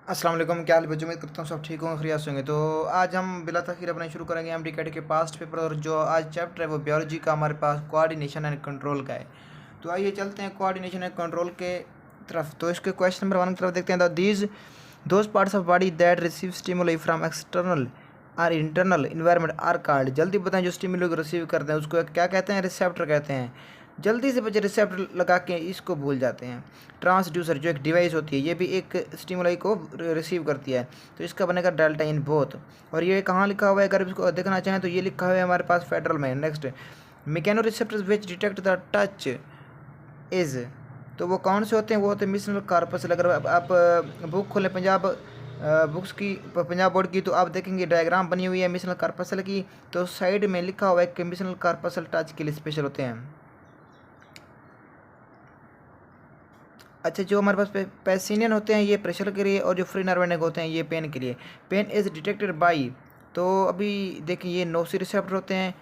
अस्सलाम वालेकुम, क्या हाल है बच्चों? उम्मीद करता हूँ सब ठीक होंगे, खैरियत से होंगे। तो आज हम बिला तखीर अपना शुरू करेंगे एमडी कैट के पास्ट पेपर। और जो आज चैप्टर है वो बायोलॉजी का हमारे पास कोऑर्डिनेशन एंड कंट्रोल का है। तो आइए चलते हैं कोऑर्डिनेशन एंड कंट्रोल के तरफ। तो इसके क्वेश्चन नंबर 1 की तरफ देखते हैं। These those parts of body that receive stimuli from external और इंटरनल इन्वायरमेंट आर कॉल्ड। जल्दी बताएं, जो स्टिमुलाई को रिसीव करते हैं उसको क्या कहते हैं? रिसेप्टर कहते हैं। जल्दी से बच्चे रिसेप्टर लगा के इसको भूल जाते हैं। ट्रांसड्यूसर जो एक डिवाइस होती है, ये भी एक स्टिमुलाई को रिसीव करती है। तो इसका बनेगा डेल्टा इन बोथ। और ये कहाँ लिखा हुआ है? अगर इसको देखना चाहें तो ये लिखा हुआ है हमारे पास फेडरल में। Next, mechano receptors which detect the touch is. तो वो कौन से होते हैं? वो होते हैं मिशनल कार्पस। अगर आप बुक खोलें पंजाब बुक्स की, पंजाब बोर्ड की, तो आप देखेंगे डायग्राम बनी हुई है मिशनल कार्पसल की। तो साइड में लिखा हुआ है कि मिशनल कार्पसल टच के लिए स्पेशल होते हैं। अच्छा, जो हमारे पास पैसिनियन होते हैं ये प्रेशर के लिए, और जो फ्री नर्वेनिक होते हैं ये पेन के लिए। Pain is detected by. तो अभी देखिए ये नोसी रिसेप्टर होते हैं।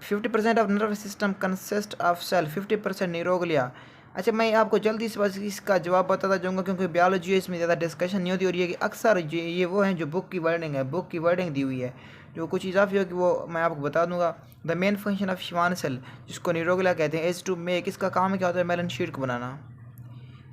50% of nervous system consist of cell, 50% neuroglia. अच्छा, मैं आपको जल्दी से बस इसका जवाब बताता जाऊँगा क्योंकि बायोलॉजी है, इसमें ज़्यादा डिस्कशन नहीं होती। और ये अक्सर ये वो हैं जो बुक की वर्डिंग है, बुक की वर्डिंग दी हुई है। जो कुछ इजाफी होगी वो मैं आपको बता दूंगा। The main function of Schwann cell, जिसको न्यूरोग्लिया कहते हैं, इज टू मेक, इसका काम क्या होता है? मेलन शीट को बनाना।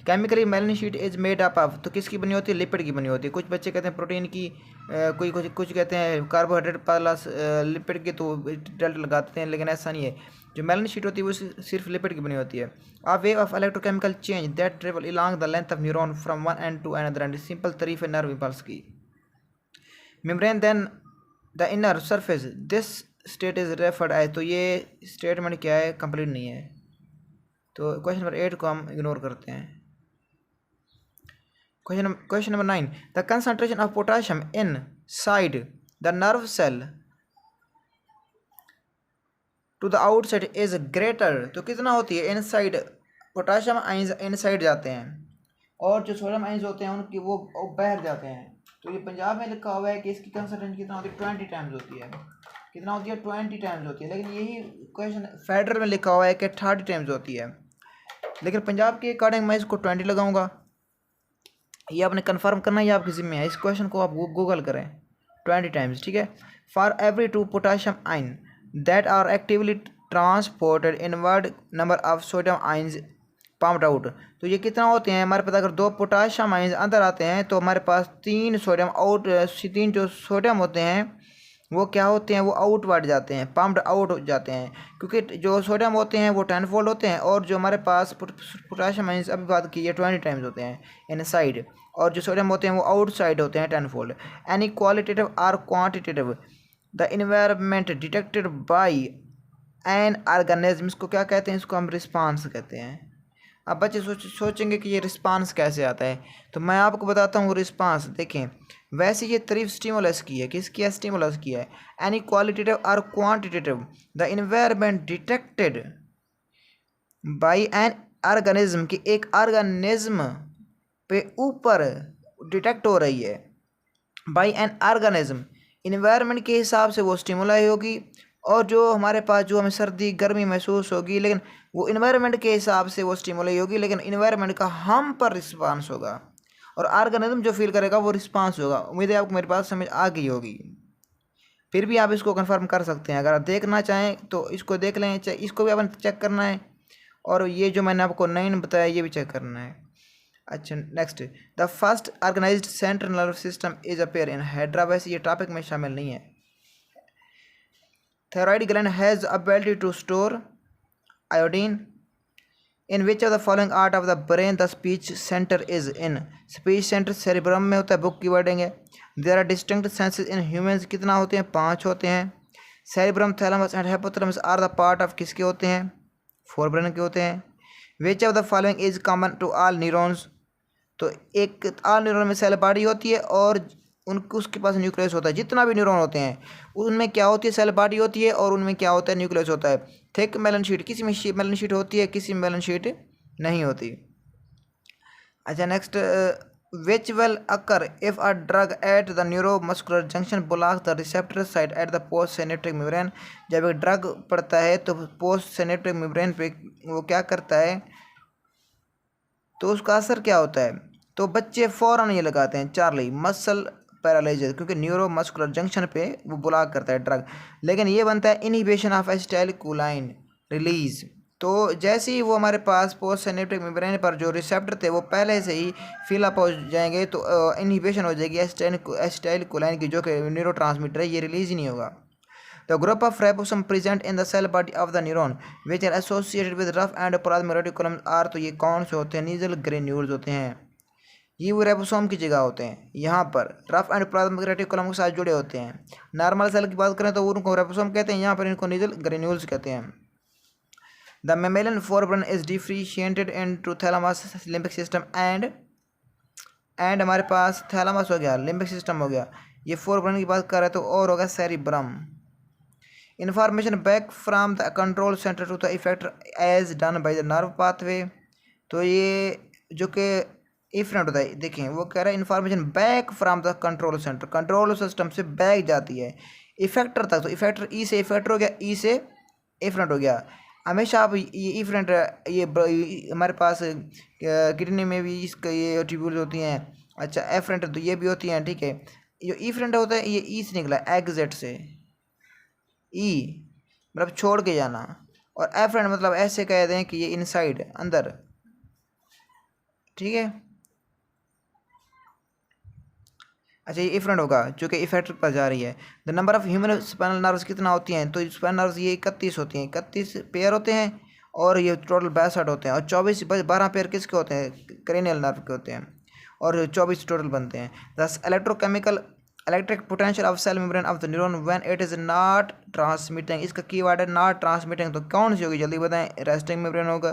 Chemically myelin sheath is made up of, तो किसकी बनी होती है? लिपिड की बनी होती है। कुछ बच्चे कहते हैं प्रोटीन की, कोई कुछ कहते हैं कार्बोहाइड्रेट प्लस लिपिड की, तो डेल्टा लगाते हैं, लेकिन ऐसा नहीं है। जो मेलानिन शीट होती है वो सिर्फ लिपिड की बनी होती है। A wave of electrochemical change that travel along the length of neuron from one end to another end. Simple तारीफ है नर्व इम्पल्स की। Membrane then the inner surface, this state is referred as. तो ये statement क्या है? Complete नहीं है। तो क्वेश्चन नंबर 8 को हम इग्नोर करते हैं। Question number 9. The concentration of potassium inside the nerve cell to the outside is greater. तो कितना होती है? इनसाइड पोटाशियम आइंस इनसाइड जाते हैं, और जो सोडियम आइंस होते हैं उनकी वो बाहर जाते हैं। तो ये पंजाब में लिखा हुआ है कि इसकी कंसंट्रेशन कितना होती है? 20 टाइम्स होती है। कितना होती है? 20 टाइम्स होती है। लेकिन यही क्वेश्चन फेडरल में लिखा हुआ है कि 30 टाइम्स होती है। लेकिन पंजाब के अकॉर्डिंग मैं इसको 20 लगाऊंगा। ये आपने कंफर्म करना, ये आपकी जिम्मे है। इस क्वेश्चन को आप गूगल करें 20 टाइम्स, ठीक है। For every 2 potassium ion that are actively transported inward number of sodium ions pumped out. तो ये कितना होते हैं हमारे पास? अगर 2 पोटाशियम आइंस अंदर आते हैं तो हमारे पास 3 सोडियम आउट, 3 जो सोडियम होते हैं वो क्या होते हैं? वो आउटवर्ड जाते हैं, पम्प्ड आउट हो जाते हैं। क्योंकि जो सोडियम होते हैं वो 10 फोल्ड होते हैं, और जो हमारे पास पोटाशियम आइंस अभी बात की है 20 टाइम्स होते हैं इनसाइड, और जो सोडियम होते हैं वो आउटसाइड होते हैं 10 फोल्ड। एनी क्वालिटेटिव और quantitative the environment detected by an organism, इसको क्या कहते हैं? इसको हम रिस्पांस कहते हैं। अब बच्चे सोचेंगे कि ये रिस्पांस कैसे आता है, तो मैं आपको बताता हूँ रिस्पांस। देखें, वैसे ये तारीफ स्टिमुलस की है। किसकी है? स्टिमुलस की है। एनी क्वालिटेटिव और quantitative the environment detected by an organism, की एक ऑर्गेनिज्म पे ऊपर डिटेक्ट हो रही है। बाई एन ऑर्गेनिज्म, इन्वायरमेंट के हिसाब से वो स्टिमुलाई होगी, और जो हमारे पास जो हमें सर्दी गर्मी महसूस होगी, लेकिन वो इन्वायरमेंट के हिसाब से वो स्टिमुलाई होगी, लेकिन इन्वायरमेंट का हम पर रिस्पांस होगा, और ऑर्गेनिज्म जो फील करेगा वो रिस्पांस होगा। उम्मीद है आपको मेरी बात समझ आ गई होगी। फिर भी आप इसको कंफर्म कर सकते हैं, अगर आप देखना चाहें तो इसको देख लें, इसको भी अपन चेक करना है, और ये जो मैंने आपको 9 बताया ये भी चेक करना है। अच्छा, next, the first organised central nerve system is appear in hydra. वैसे ये टॉपिक में शामिल नहीं है। Thyroid gland has ability to store iodine. In which of the following part of the brain the speech centre is in. Speech centre cerebrum में होता है, book की वर्डिंग है। There are distinct senses in humans, कितना होते हैं? 5 होते हैं। Cerebrum, thalamus and hypothalamus are the part of किसके होते हैं? फोरब्रेन के होते हैं। Which of the following is common to all neurons. तो एक ऑल न्यूरॉन में सेल बॉडी होती है, और उसके पास न्यूक्लियस होता है। जितना भी न्यूरॉन होते हैं उनमें क्या होती है? सेल बॉडी होती है, और उनमें क्या होता है? न्यूक्लियस होता है। थिक मेलन शीट, किसी में मेलन शीट होती है, किसी में मेलन शीट नहीं होती। अच्छा, next, which will occur if a drug at the neuromuscular junction block the receptor site at the post synaptic membrane. जब एक ड्रग पड़ता है तो पोस्ट सिनेप्टिक मेम्ब्रेन पे वो क्या करता है? तो उसका असर क्या होता है? तो बच्चे फ़ौरन ये लगाते हैं चार्ली मसल पैरालिसिस, क्योंकि न्यूरो मस्कुलर जंक्शन पे वो ब्लॉक करता है ड्रग। लेकिन ये बनता है इनहिबिशन ऑफ एसिटाइलकोलाइन रिलीज। तो जैसे ही वो हमारे पास पोस्ट सिनेप्टिक मेम्ब्रेन पर जो रिसेप्टर थे वो पहले से ही फिल अप हो जाएंगे, तो इनहिबिशन हो जाएगी एसिटाइलकोलाइन की, जो कि न्यूरोट्रांसमीटर है, ये रिलीज ही नहीं होगा। The group of ribosome present in the cell body of the neuron which are associated with rough endoplasmic reticulum are, तो ये कौन से होते हैं? नीजल ग्रेन्यूल्स होते हैं। ये वो रेबोसोम की जगह होते हैं, यहाँ पर रफ एंड प्लाज्मिक रेटिकुलम के साथ जुड़े होते हैं। नॉर्मल सेल की बात करें तो उनको रेबोसोम कहते हैं, यहाँ पर इनको नीजल ग्रेन्यूल्स कहते हैं। The mammalian forebrain is differentiated into thalamus limbic system and हमारे पास थैलेमस हो गया, लिम्बिक सिस्टम हो गया। ये फोरब्रन की बात कर रहे हैं तो और होगा cerebrum. Information back from the control centre to the effector as done by the nerve pathway. तो ये जो कि इफरेंट होता है, देखें वो कह रहा है information back from the control centre, control system से बैक जाती है इफेक्टर तक। तो इफेक्टर ई से इफेक्टर हो गया, ई से इफरेंट हो गया। हमेशा आप ये इफरेंट ये हमारे पास किडनी में भी इसका ये ट्यूब्यूल्स होती हैं। अच्छा एफरेंट तो ये भी होती हैं, ठीक है। जो इफरेंट होता है ये ई से निकला, एग्जिट से, ई मतलब छोड़ के जाना, और एफरेंट मतलब ऐसे कह दें कि ये इनसाइड अंदर, ठीक है। अच्छा ये इफरेंट होगा जो कि इफेक्टर पर जा रही है। The number of human spinal nerves कितना होती हैं? तो स्पाइनल नर्व्स ये 31 होती हैं, 31 पेयर होते हैं, और ये टोटल 62 होते हैं, और 12 पेयर किसके होते हैं? क्रेनियल नर्व के होते हैं, और 24 टोटल बनते हैं। This electrochemical electric potential of cell membrane of the neuron when it is not transmitting, इसका कीवर्ड है नॉट ट्रांसमिटिंग। तो कौन सी होगी जल्दी बताएं? रेस्टिंग मेम्ब्रेन होगा।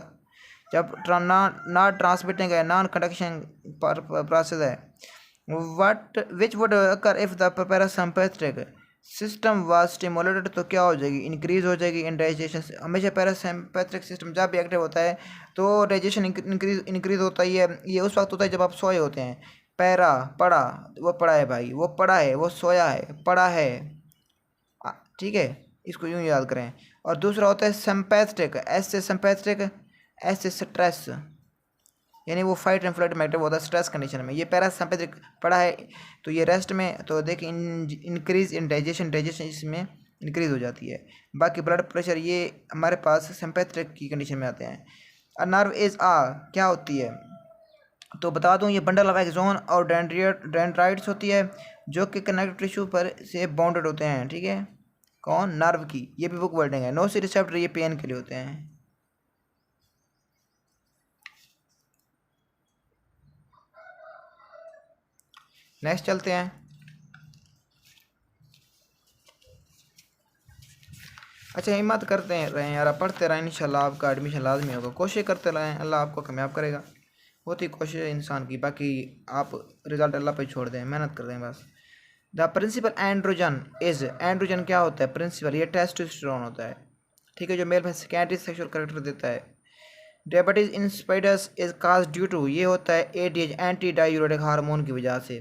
जब नॉट ट्रांसमिटिंग है, नॉन कंडक्शन प्रोसेस है। What which would occur if the parasympathetic system was stimulated, तो क्या हो जाएगी? इंक्रीज हो जाएगी इन डाइजेशन। हमेशा पैरासिम्पैथिक सिस्टम जब भी एक्टिव होता है तो डाइजेशन इंक्रीज होता ही है। ये उस वक्त होता है जब आप सोए होते हैं। पैरा पड़ा, वो पड़ा है भाई, वो पड़ा है, वो सोया है, पड़ा है, ठीक है, इसको यूँ याद करें। और दूसरा होता है सिम्पैथेटिक, एस से सिम्पैथेटिक, एस से स्ट्रेस, यानी वो फाइट एंड फ्लाइट में एक्टिव होता है स्ट्रेस कंडीशन में। ये पैरासिम्पैथिक पड़ा है तो ये रेस्ट में, तो देखिए इंक्रीज इन डाइजेशन, डाइजेशन इसमें इंक्रीज हो जाती है। बाकी ब्लड प्रेशर ये हमारे पास सिम्पैथेटिक की कंडीशन में आते हैं। अ नर्व इज क्या होती है? तो बता दूं ये बंडल ऑफ एक्सोन और डेंड्राइट्स होती है, जो कि कनेक्टिव टिश्यू पर से बाउंडेड होते हैं, ठीक है। कौन? नर्व की, ये भी बुक वर्डिंग है। नो सी रिसेप्टर ये पेन के लिए होते हैं। नेक्स्ट चलते हैं। अच्छा हिम्मत करते रहें यार, पढ़ते रहें, इंशाल्लाह आपका एडमिशन लाजमी होगा। कोशिश करते रहें, अल्लाह आपको कामयाब करेगा। होती कोशिश है इंसान की, बाकी आप रिजल्ट अल्लाह पे छोड़ दें, मेहनत कर दें बस। The principal androgen is, androgen क्या होता है? प्रिंसिपल ये टेस्टोस्टेरोन होता है, ठीक है, जो मेल में सेकेंडरी सेक्सुअल कैरेक्टर देता है। Diabetes insipidus is cause due to, ये होता है एडीएच एंटी डायूरेटिक हार्मोन की वजह से।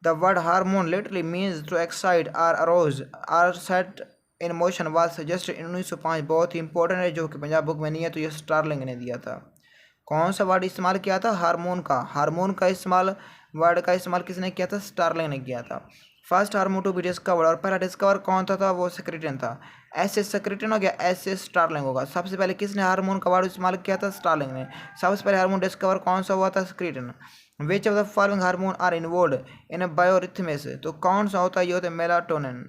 The word hormone literally means to excite or arouse or set in motion was suggested in 1905। बहुत ही इंपॉर्टेंट है, जो कि पंजाब बुक में नहीं है, तो ये स्टार्लिंग ने दिया था। कौन सा वर्ड इस्तेमाल किया था? हार्मोन का। हार्मोन का इस्तेमाल, वर्ड का इस्तेमाल किसने किया था? स्टार्लिंग ने किया था। First hormone to be discovered, और पहला डिस्कवर कौन था? वो सेक्रेटिन था। ऐसे सेक्रेटिन हो गया, ऐसे स्टार्लिंग होगा। सबसे पहले किसने हार्मोन का वर्ड इस्तेमाल किया था? स्टार्लिंग ने। सबसे पहले हार्मोन डिस्कवर कौन सा हुआ था? Secretin. Which of the following hormone are involve in biorhythms, तो कौन सा होता है? ये होता है melatonin.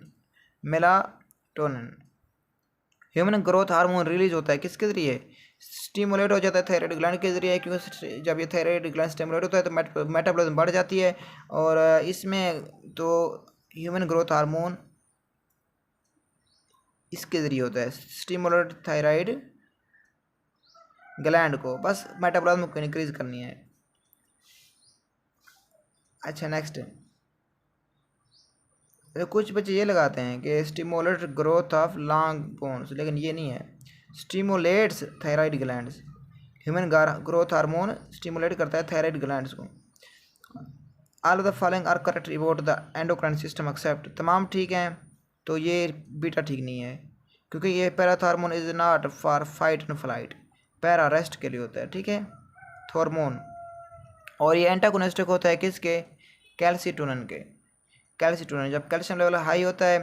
Melatonin. Human growth hormone release होता है किसके जरिए? स्टिमुलेट हो जाता है थायराइड ग्लैंड के जरिए, क्योंकि जब ये थायराइड ग्लैंड स्टिमुलेट होता है तो मेटाबॉलिज्म बढ़ जाती है। और इसमें तो ह्यूमन ग्रोथ हार्मोन इसके जरिए होता है, स्टिमुलेट थायराइड ग्लैंड को, बस मेटाबॉलिज्म को इंक्रीज करनी है। अच्छा नेक्स्ट, तो कुछ बच्चे ये लगाते हैं कि stimulate growth of long bones, लेकिन ये नहीं है। Stimulates thyroid glands, human growth hormone stimulate करता है थायराइड ग्लैंड्स को। All of the following are correct about the endocrine system except, तमाम ठीक हैं, तो ये बीटा ठीक नहीं है, क्योंकि ये parathormone is not for fight and flight, para rest के लिए होता है, ठीक है। थॉर्मोन और ये एंटागोनिस्टिक होता है किसके, कैल्सिटोनिन के। कैल्सिटोनिन, जब कैल्शियम लेवल हाई होता है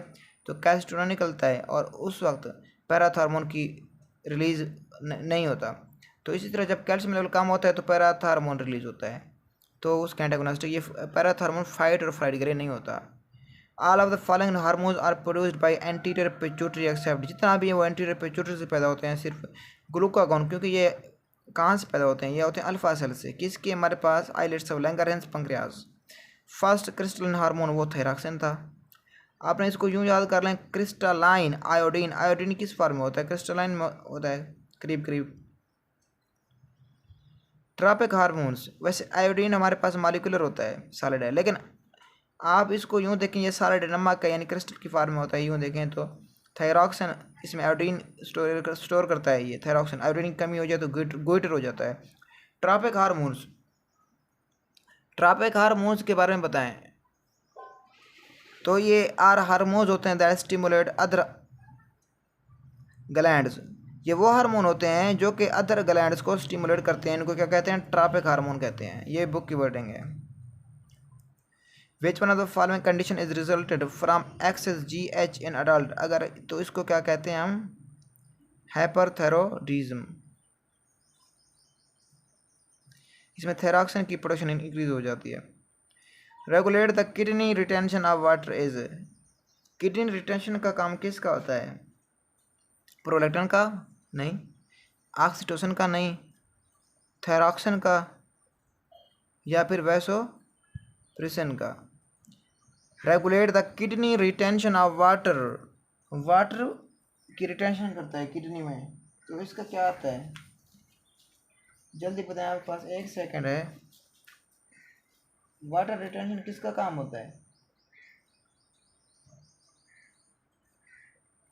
तो कैल्सिटोनिन निकलता है और उस वक्त पैराथॉर्मोन की रिलीज नहीं होता। तो इसी तरह जब कैल्शियम लेवल कम होता है तो पैराथॉर्मोन रिलीज होता है, तो उसके एंटागोनिस्टिक। ये पैराथॉर्मोन फाइट और फ्लाइट के लिए नहीं होता। All of the following hormones are produced by anterior pituitary except, जितना भी है वो एंटीरियर पिट्यूटरी से पैदा होते हैं, सिर्फ ग्लूकागॉन, क्योंकि ये कहाँ से पैदा होते हैं, ये होते हैं अल्फा सेल से। किसके, हमारे पास islets of Langerhans pancreas. First crystalline hormone वो थायरॉक्सिन था। आपने इसको यूं याद कर लें, क्रिस्टलाइन आयोडीन, आयोडीन किस फॉर्म में होता है, क्रिस्टलाइन में होता है करीब करीब। ट्रॉपिक हार्मोन्स, वैसे आयोडीन हमारे पास मॉलिक्यूलर होता है, सॉलिड है, लेकिन आप इसको यूं देखें ये सॉलिड नमक है, यानी क्रिस्टल की फॉर्म में होता है। यूं देखें तो थायरॉक्सिन इसमें आयोडीन स्टोर करता है। ये थायरॉक्सिन, आयोडीन की कमी हो जाए तो गोइटर हो जाता है। ट्रॉपिक हार्मोन्स, ट्रॉपिक हार्मोन्स के बारे में बताएं तो ये आर हार्मोन्स होते हैं दैट स्टिमुलेट अदर ग्लैंड्स। ये वो हार्मोन होते हैं जो कि अदर ग्लैंड्स को स्टिमुलेट करते हैं, इनको क्या कहते हैं, ट्रॉपिक हार्मोन कहते हैं। ये बुक की वर्डिंग है। Which one of the following condition is resulted from excess GH in adult, अगर तो इसको क्या कहते हैं हम, हाइपरथायरॉयडिज्म। इसमें थायरॉक्सिन की प्रोडक्शन इंक्रीज हो जाती है। Regulate the kidney retention of water is, kidney retention का काम किसका होता है, प्रोलैक्टिन का नहीं, ऑक्सीटोसिन का नहीं, थायरॉक्सिन का, या फिर वैसोप्रेसिन का। Regulate the kidney retention of water, water की रिटेंशन करता है किडनी में, तो इसका क्या आता है, जल्दी बताएं, आपके पास 1 सेकंड है। वाटर रिटेंशन किसका काम होता है,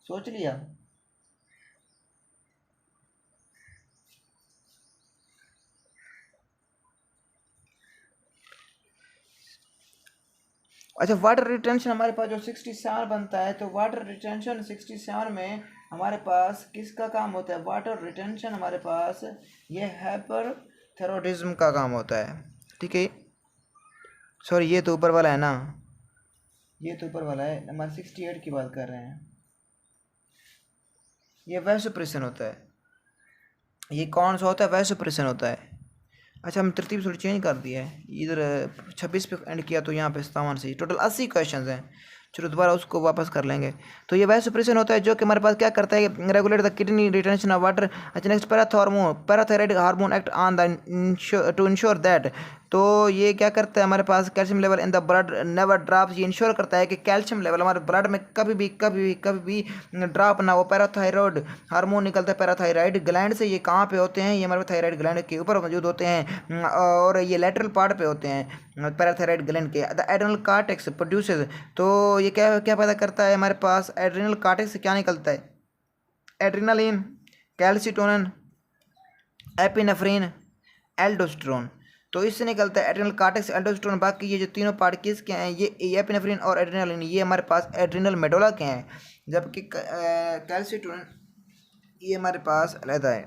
सोच लिया। अच्छा, वाटर रिटेंशन हमारे पास जो 67 बनता है, तो वाटर रिटेंशन 67 में हमारे पास किसका काम होता है, वाटर रिटेंशन हमारे पास ये हाइपरथायरॉयडिज्म का काम होता है। ठीक है, सॉरी ये तो ऊपर वाला है ना, ये तो ऊपर वाला है, नंबर 68 की बात कर रहे हैं। ये वैसोप्रेसिन होता है। ये कौन सा होता है, वैसोप्रेसिन होता है। अच्छा, हम तरतीब थोड़ी चेंज कर दी है, इधर 26 पे एंड किया तो यहाँ पे 57 से। टोटल 80 क्वेश्चन हैं, चलो दोबारा उसको वापस कर लेंगे। तो ये वैसोप्रेसिन होता है जो कि हमारे पास क्या करता है, regulate the kidney retention of water. अच्छा, next parathyroid hormone act on the to ensure that, तो ये क्या करता है, हमारे पास calcium level in the blood never drops. ये इंश्योर करता है कि कैल्शियम लेवल हमारे ब्लड में कभी भी ड्रॉप ना हो। पैराथायरॉयड हार्मोन निकलता है पैराथायराइड ग्लैंड से। ये कहाँ पे होते हैं, ये हमारे थायराइड ग्लैंड के ऊपर मौजूद होते हैं, और ये लेटरल पार्ट पे होते हैं पैराथायराइड ग्लैंड के। द एड्रेनल कॉर्टेक्स प्रोड्यूसेस, तो ये क्या क्या पैदा करता है, हमारे पास एड्रेनल कॉर्टेक्स से क्या निकलता है, एड्रेनालिन, कैल्सिटोनिन, एपिनेफ्रिन, एल्डोस्टेरोन। तो इससे निकलता है एड्रेनल कॉर्टेक्स, एल्डोस्टेरोन। बाकी ये जो तीनों पार्ट किसके हैं, ये एपिनेफ्रिन और एड्रेनालिन, ये हमारे पास एड्रेनल मेडुला के हैं, जबकि कैल्सिटोनिन ये हमारे पास अलग है।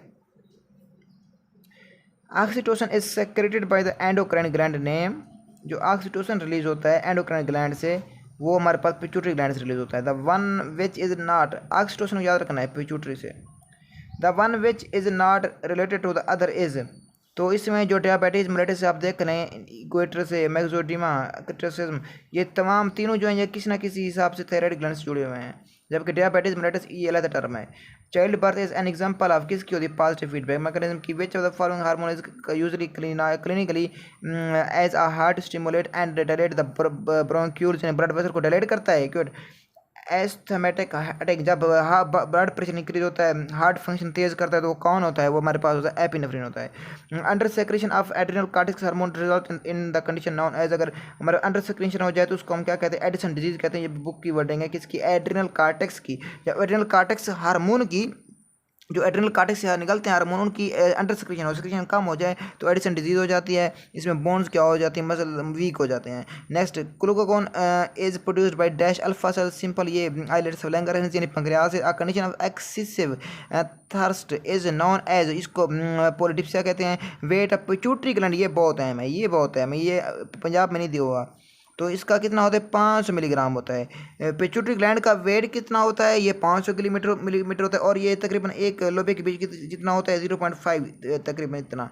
Oxytocin is secreted by the endocrine gland name, जो ऑक्सीटोसिन रिलीज होता है एंडोक्राइन ग्लैंड से, वो हमारे पास पिट्यूटरी ग्लैंड से रिलीज होता है। The one which is not, oxytocin को याद रखना है पिट्यूटरी से। The one which is not related to the other is, तो इसमें जो डायबिटीज मेलिटस से आप देख लें, इक्वेटर से मैक्सोडीमा, क्रिटिसिज्म, ये तमाम तीनों जो हैं ये किसी ना किसी हिसाब से थायराइड ग्लैंड से जुड़े हुए हैं, जबकि डायबिटीज मेलिटस ये अलग टर्म है। Child birth is an example of किसकी होती है, पॉजिटिव फीडबैक मैकेनिज्म की। Which of the following hormone is usually clinically as a heart stimulate and dilate the bronchioles, blood vessel को डायलेट करता है। क्यों, एस्थमेटिक अटैक, जब ब्लड प्रेशर इंक्रीज होता है, हार्ट फंक्शन तेज करता है, तो वो कौन होता है, वो हमारे पास होता है एपिनेफ्रिन होता है। Under secretion of adrenal cortex hormone result in the condition known as, अगर हमारे अंडर सेक्रेशन हो जाए तो उसको हम क्या कहते हैं, एडिसन डिजीज कहते हैं। ये बुक की वर्डिंग है किसकी, एड्रिनल कॉर्टेक्स की, या एड्रिनल कॉर्टेक्स हार्मोन की जो एड्रिनल कार्टेक्स से निकलते हैं हार्मोन उनकी अंडर सिक्रीशन हो, सिक्रीशन कम हो जाए तो एडिसन डिजीज हो जाती है। इसमें बोन्स क्या हो जाती है, मसल वीक हो जाते हैं। Next glucagon is produced by dash alpha cell simple, ये आइलेट्स फ्लैंगर यानी pancreas. A condition of excessive thirst is known as, इसको पोलिडिप्सिया कहते हैं। वेट ऑफ पिट्यूटरी ग्लैंड, ये बहुत अहम है, ये बहुत अहम है, ये पंजाब में नहीं दिया हुआ। तो इसका कितना होता है, 500 मिलीग्राम होता है। पिट्यूटरी ग्लैंड का वेट कितना होता है, ये 500 मिलीमीटर होता है। और ये तकरीबन एक लोबे के बीच जितना होता है 0.5 तकरीबन इतना।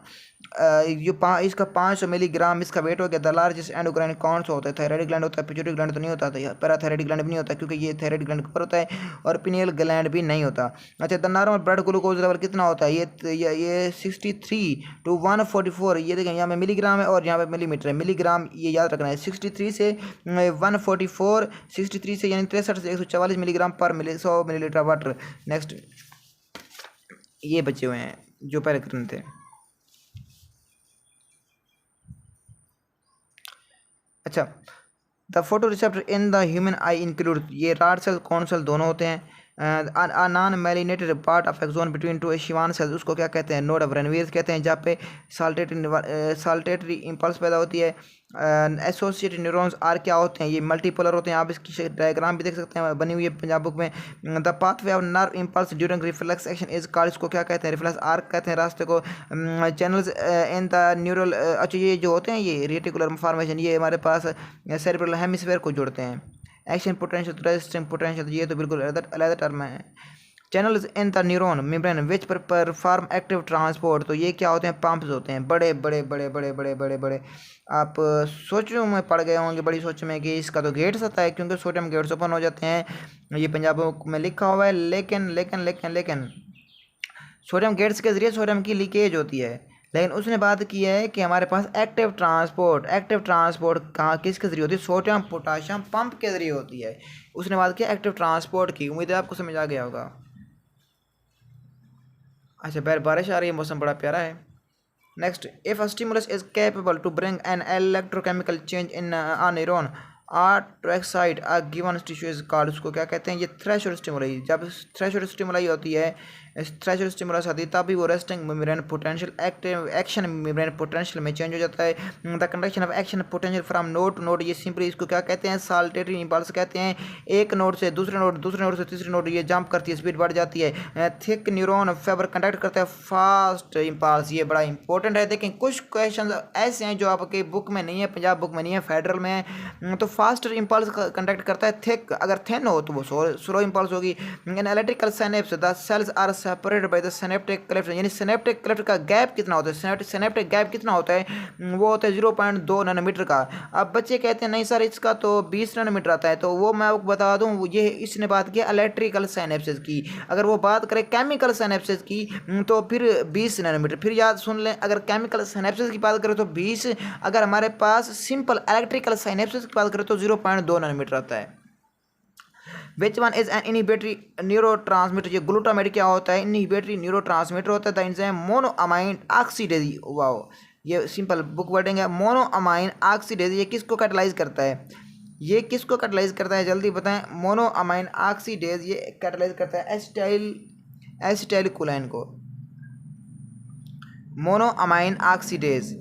इसका 500 मिलीग्राम इसका वेट हो गया। द लार्जेस्ट एंडोक्राइन कौन सा होता है, थायराइड ग्लैंड होता है, पिट्यूटरी ग्लैंड तो नहीं होता, पैराथायराइड ग्लैंड भी नहीं होता क्योंकि ये थायराइड ग्लैंड के ऊपर होता है। और पिनियल ग्लैंड भी नहीं होता। अच्छा, the normal blood glucose level कितना होता है, ये 63 to 144, ये देखें यहाँ पे मिलीग्राम है और यहाँ पे मिलीमीटर है। मिलीग्राम ये याद रखना है। 63 से 144, 63 से यानी 63 से 144 मिलीग्राम पर 100 मिलीलीटर वाटर। नेक्स्ट ये बचे हुए हैं जो पहले करने थे। अच्छा, the photo receptor in the human eye include, ये राड सेल कौन सेल दोनों होते हैं। Non myelinated part of axon between two Schwann cells, उसको क्या कहते हैं, नोड ऑफ रेनवीयर्स कहते हैं, जहाँ पे साल्टेटरी इंपल्स पैदा होती है। एसोसिएटेड न्यूरॉन्स आर क्या होते हैं, ये मल्टीपोलर होते हैं। आप इसकी डायग्राम भी देख सकते हैं, बनी हुई है पंजाब बुक में। The pathway of nerve impulse during reflex action is called, इसको क्या कहते हैं, रिफ्लेक्स आर्क कहते हैं रास्ते को। चैनल्स इन द न्यूरल, अच्छा ये जो होते हैं ये रेटिकुलर फॉर्मेशन, ये हमारे पास सेरेब्रल हेमिस्फीयर को जोड़ते हैं। एक्शन पोटेंशियल तो रेजिस्टिंग पोटेंशियल, ये तो बिल्कुल अलग टर्म है। Channels in the neuron membrane which perform active transport, तो ये क्या होते हैं, पंप्स होते हैं, बड़े बड़े बड़े बड़े बड़े बड़े बड़े। आप सोचों में पड़ गए होंगे, बड़ी सोच में, कि इसका तो गेट्स आता है क्योंकि सोडियम गेट्स ओपन हो जाते हैं, ये पंजाबों में लिखा हुआ है। लेकिन लेकिन लेकिन लेकिन सोडियम गेट्स के ज़रिए सोडियम की लीकेज होती है। लेकिन उसने बात की है कि हमारे पास एक्टिव ट्रांसपोर्ट कहाँ किसके ज़रिए होती है, सोडियम पोटाशियम पंप के ज़रिए होती है। उसने बात की एक्टिव ट्रांसपोर्ट की। उम्मीद है आपको समझ आ गया होगा। अच्छा, बारिश आ रही है, मौसम बड़ा प्यारा है। Next, if a stimulus is capable to bring an electrochemical change in a neuron or to excite a given tissue is called, उसको क्या कहते हैं, ये थ्रेशोल्ड स्टिमुलाई। जब थ्रेशोल्ड स्टिमुलाई होती है, थ्रेशोल्ड स्टिमुलस होती है, तभी वो resting membrane potential active action membrane potential में चेंज हो जाता है। The conduction of action potential from node to node, ये सिंपली इसको क्या कहते हैं, साल्टेटरी इंपल्स कहते हैं। एक नोड से दूसरे नोड से तीसरे नोड ये जंप करती है, स्पीड बढ़ जाती है। थिक न्यूरॉन फाइबर कंडक्ट करता है फास्ट इंपल्स, ये बड़ा इंपॉर्टेंट है। देखें कुछ क्वेश्चन ऐसे हैं जो आपके बुक में नहीं है, पंजाब बुक में नहीं है, फेडरल में है। तो फास्टर इंपल्स कंडक्ट करता है। थिक अगर थिन हो तो वो स्लो इंपल्स होगी। In electrical synapse the cells are separated by the synaptic cleft, यानी सिनेप्टिक क्लेफ्ट का गैप कितना होता है, सिनेप्टिक गैप कितना होता है, वो होता है 0.2 नैनोमीटर का। अब बच्चे कहते हैं नहीं सर इसका तो 20 नैनोमीटर आता है, तो वो मैं आपको बता दूं, ये इसने बात की इलेक्ट्रिकल सिनेप्सिस की। अगर वो बात करें केमिकल सिनेप्सिस की तो फिर 20 नैनोमीटर। फिर याद सुन लें, अगर केमिकल सिनेप्सिस की बात करें तो 20, अगर हमारे पास सिंपल इलेक्ट्रिकल सिनेप्सिस की बात करें तो 0.2 नैनोमीटर आता है। Which one is an inhibitory neurotransmitter, ये ग्लूटामेट क्या होता है, इनहिबिटरी न्यूरोट्रांसमीटर होता है। The enzyme monoamine oxidase, wow ये सिंपल बुक वर्डिंग है। मोनोअमाइन ऑक्सीडेज ये किसको कैटलाइज करता है, ये किसको कैटलाइज करता है, जल्दी बताएं। मोनोअमाइन ऑक्सीडेज ये कैटलाइज करता है एसिटाइलकोलाइन को, मोनोअमाइन ऑक्सीडेज।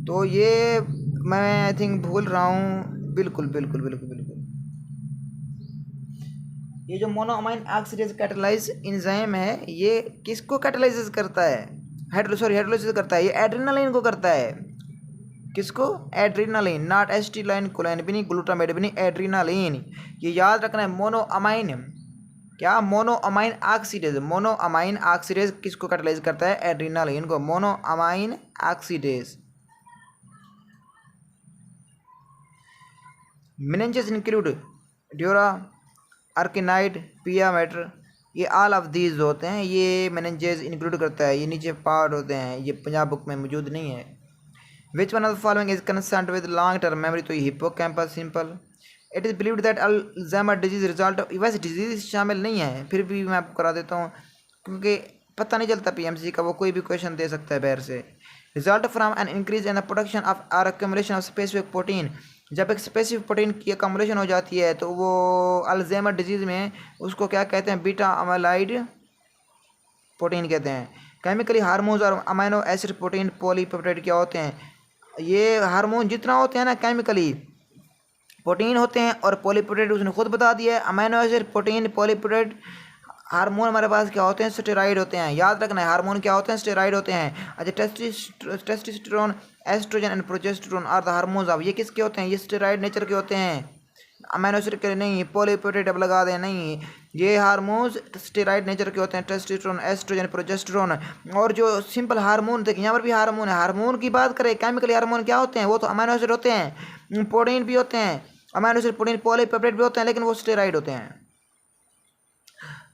तो ये मैं आई थिंक भूल रहा हूँ, बिल्कुल बिल्कुल बिल्कुल बिल्कुल। ये जो मोनोअमाइन ऑक्सीडेज कैटलाइज एंजाइम है, ये किसको कैटलाइज करता है, हाइड्रोलाइसिस करता है, ये एड्रेनालाइन को करता है। किसको, एड्रेनालाइन, नॉट एसिटाइल कोलाइन भी नहीं, ग्लूटामेट भी नहीं, एड्रेनालाइन। ये याद रखना है। मोनोअमाइन क्या, मोनोअमाइन ऑक्सीडेज, मोनोअमाइन ऑक्सीडेज किसको कैटलाइज करता है, एड्रेनालाइन को, monoamine oxidase. Meninges include dura, arachnoid, pia mater, ये ऑल ऑफ दीज होते हैं, ये मेनिंजेस इंक्लूड करता है। ये नीचे पार्ट होते हैं, ये पंजाब बुक में मौजूद नहीं है। Which one of the following is concerned with long term memory, तो hippocampus simple. It is believed that Alzheimer disease result of, वैसे डिजीज शामिल नहीं है, फिर भी मैं आपको करा देता हूँ क्योंकि पता नहीं चलता पीएमसी का, वो कोई भी क्वेश्चन दे सकता है बाहर से। Result from an increase in the production of or accumulation of specific protein, जब एक स्पेसिफिक प्रोटीन की अकोमोडेशन हो जाती है तो वो अल्जाइमर डिजीज़ में उसको क्या कहते हैं, बीटा अमाइलाइड प्रोटीन कहते हैं। केमिकली हार्मोन्स और अमीनो एसिड प्रोटीन पॉलीपेप्टाइड क्या होते हैं, ये हार्मोन जितना होते हैं ना केमिकली प्रोटीन होते हैं, और पॉलीपेप्टाइड उसने खुद बता दिया है, amino acid protein polypeptide. Hormone हमारे पास क्या होते हैं, स्टेरॉइड होते हैं, याद रखना है हार्मोन क्या होते हैं, स्टेरॉइड होते हैं। अच्छा, testosterone, estrogen and progesterone are the hormones of, ये किसके होते हैं, ये स्टेरॉइड नेचर के होते हैं, अमीनो एसिड के नहीं, पॉलीपेप्टाइड अब लगा दें नहीं, ये हार्मोन्स स्टेरॉइड नेचर के होते हैं, टेस्टोस्टेरोन, एस्ट्रोजन, प्रोजेस्टेरोन। और जो सिंपल हार्मोन देखिए यहाँ पर भी हार्मोन है, हार्मोन की बात करें केमिकली हार्मोन क्या होते हैं, वो तो अमीनो एसिड होते हैं, प्रोटीन भी होते हैं, अमीनो एसिड प्रोटीन पॉलीपेप्टाइड भी होते हैं, लेकिन वो स्टेरॉइड होते हैं।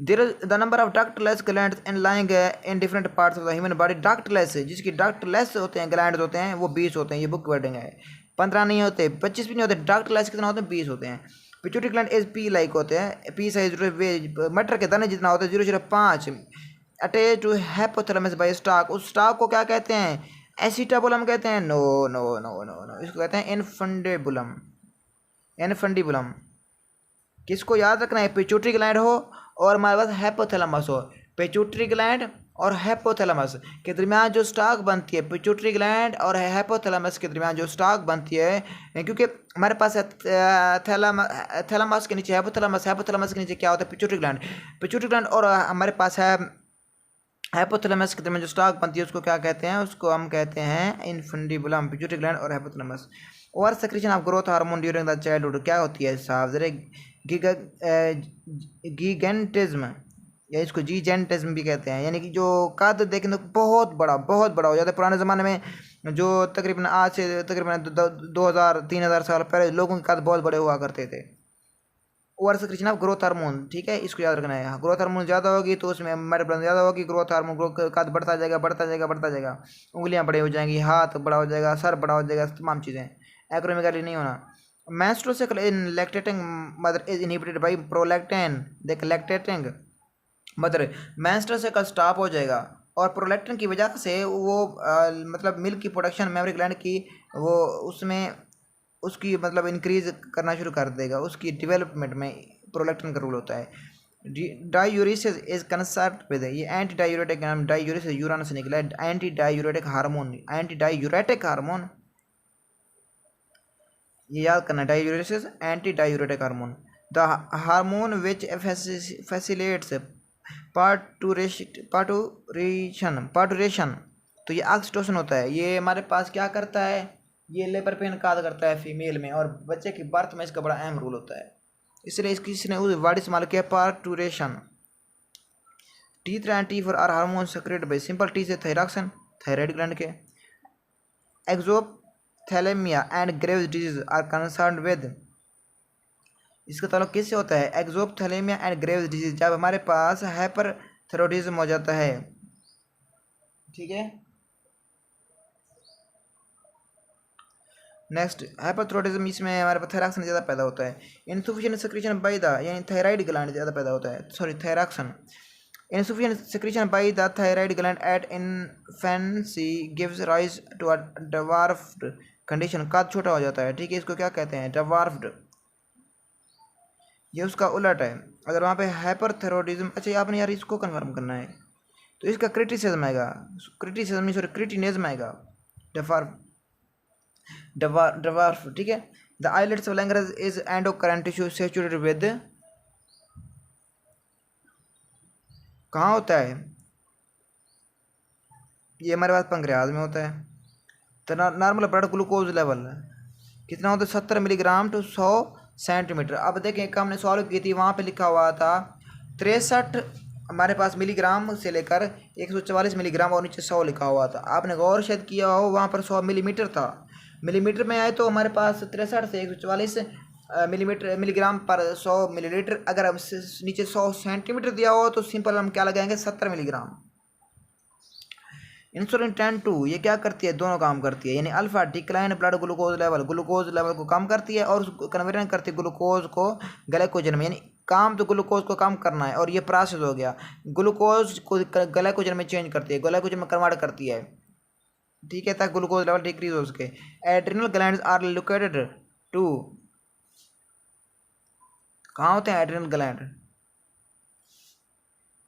There is the number of ductless glands in lying in different parts of the human body. Ductless जिसकी ductless होते हैं glands होते हैं वो 20 होते हैं, ये बुक वर्डिंग है, 15 नहीं होते, 25 भी नहीं होते, ductless कितना होते हैं, 20 होते हैं। Pituitary gland as P like होते हैं, पी साइज मटर के दाने जितना होता है, 0.05 attach to hypothalamus by stalk. उस स्टॉक को क्या कहते हैं, एसिटाबुलम कहते हैं, no no no no no, इसको कहते हैं इनफंडेबुलम, इनफंडिबुलम। किसको याद रखना है, पिट्यूटरी ग्लैंड हो और हमारे पास हाइपोथैलेमस हो, पिट्यूटरी ग्लैंड और हाइपोथैलेमस के दरमियान जो स्टॉक बनती है, पिट्यूटरी ग्लैंड और हाइपोथैलेमस के दरमियान जो स्टॉक बनती है, क्योंकि हमारे पास थैलेमस के नीचे हाइपोथैलेमस, हाइपोथैलेमस के नीचे क्या होता है, पिट्यूटरी ग्लैंड, पिट्यूटरी ग्लैंड और हमारे पास है हाइपोथैलेमस के दरमियान जो स्टॉक बनती है उसको क्या कहते हैं, उसको हम कहते हैं इनफंडिबुलम, पिट्यूटरी ग्लैंड और हाइपोथैलेमस। और secretion of growth hormone during the childhood क्या होती है साहब, जरा गीगेंटिज्म, या इसको जीजेंटिज्म भी कहते हैं, यानी कि जो कद देखें तो बहुत बड़ा हो जाता है। पुराने ज़माने में जो तकरीबन आज से तकरीबन 2000-3000 साल पहले लोगों के कद बहुत बड़े हुआ करते थे। Over secretion of growth hormone, ठीक है, इसको याद रखना है, ग्रोथ हार्मोन ज़्यादा होगी तो उसमें मेटाबॉलिज्म ज़्यादा होगी, ग्रोथ हार्मोन ग्रोथ कद बढ़ता जाएगा, उंगलियां बड़ी हो जाएंगी, हाथ बड़ा हो जाएगा, सर बड़ा हो जाएगा, तमाम चीज़ें, एक्रोमेगाली नहीं होना। menstrual cycle in lactating mother is inhibited by prolactin, देख lactating mother menstrual cycle stop हो जाएगा, और प्रोलैक्टिन की वजह से वो मतलब मिल्क की प्रोडक्शन मेमोरी ग्लैंड की वो उसमें उसकी मतलब इंक्रीज करना शुरू कर देगा, उसकी डेवलपमेंट में प्रोलैक्टिन का रोल होता है। डायूरेसिस इज कंसर्ट विद, ये एंटी डायूरेटिक, डायूरेसिस यूरान से निकला है, anti diuretic hormone, anti diuretic hormone, ये याद करना, diuresis anti diuretic hormone. The hormone which facilitates parturition, तो ये ऑक्सीटोसिन होता है, ये हमारे पास क्या करता है, ये लेबर पेन काज करता है फीमेल में, और बच्चे की बर्थ में इसका बड़ा अहम रोल होता है, इसलिए इसने वर्ड इस्तेमाल किया parturition. T3 and T4 are hormone secreted by simple T से थायरॉक्सिन, थायराइड ग्लैंड के। Exophthalmia and Graves disease are concern with, इसका ताल्लुक किससे होता है, एक्सोथैलेमिया एंड ग्रेव्स डिजीज, जब हमारे पास हाइपरथायरॉयडिज्म हो जाता है, ठीक है। नेक्स्ट हाइपरथायरॉयडिज्म, इसमें हमारे पास थायरॉक्सिन ज़्यादा पैदा होता है। इनसफिशिएंट सेक्रेशन बाय द, यानी थायराइड ग्लैंड ज़्यादा पैदा होता है, sorry thyroxine. Insufficient secretion by the thyroid gland at infancy gives rise to a dwarfed condition, कद छोटा हो जाता है, ठीक है, इसको क्या कहते हैं, dwarfed, ये उसका उलट है। अगर वहाँ पे हाइपरथायरॉयडिज्म, अच्छा आपने यार इसको कन्फर्म करना है, तो इसका क्रिटिसिज्म आएगा, क्रिटिसिज्म सॉरी क्रिटिनिज्म आएगा, dwarf, ठीक है। The islets of language is endocrine tissue saturated with, कहाँ होता है, ये हमारे पास पंक्रियाज में होता है। तो नॉर्मल ब्लड ग्लूकोज लेवल कितना होता है, 70 मिलीग्राम टू 100 सेंटीमीटर। अब देखें एक हमने सॉल्व की थी, वहाँ पे लिखा हुआ था 63 हमारे पास मिलीग्राम से लेकर 144 मिलीग्राम और नीचे 100 लिखा हुआ था। आपने गौर शायद किया हो, वहाँ पर 100 मिलीमीटर था, मिलीमीटर में आए तो हमारे पास 63 से 144 मिलीग्राम पर 100 मिलीलीटर। अगर हम नीचे 100 सेंटीमीटर दिया हो तो सिंपल हम क्या लगाएंगे, 70 मिलीग्राम। इंसुलिन 10-2 ये क्या करती है, दोनों काम करती है, यानी alpha decline blood glucose level को कम करती है, और कन्वर्जन करती है ग्लूकोज को ग्लाइकोजन में, यानी काम तो ग्लूकोज को कम करना है, और ये प्रोसेस हो गया, ग्लूकोज को ग्लाइकोजन में चेंज करती है, ग्लाइकोजन में कन्वर्ट करती है, ठीक है, ताकि ग्लूकोज लेवल डिक्रीज हो सके। Adrenal glands are located to कहाँ होते हैं एड्रिनल ग्लैंड?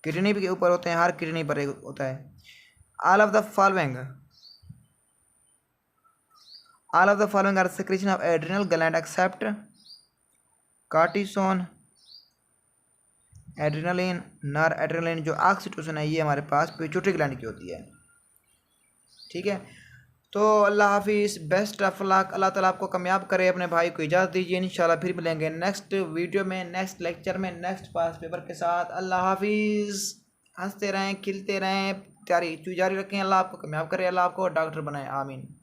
किडनी के ऊपर होते हैं, हर किडनी पर एक होता है। All of the following are secretion of adrenal gland except cortisone, adrenaline, nor adrenaline. जो ऑक्सीटोसिन है ये हमारे पास पिट्यूटरी ग्लैंड की होती है। ठीक है, तो अल्लाह हाफिज़, बेस्ट ऑफ लक, अल्लाह ताला आपको कामयाब करे। अपने भाई को इजाज़त दीजिए, इंशाल्लाह फिर मिलेंगे नेक्स्ट वीडियो में, नेक्स्ट लेक्चर में, नेक्स्ट पास पेपर के साथ। अल्लाह हाफिज़, हंसते रहें, खिलते रहें, जारी रखें। अल्लाह आपको कामयाब करे, अल्लाह आपको डॉक्टर बनाए, आमीन।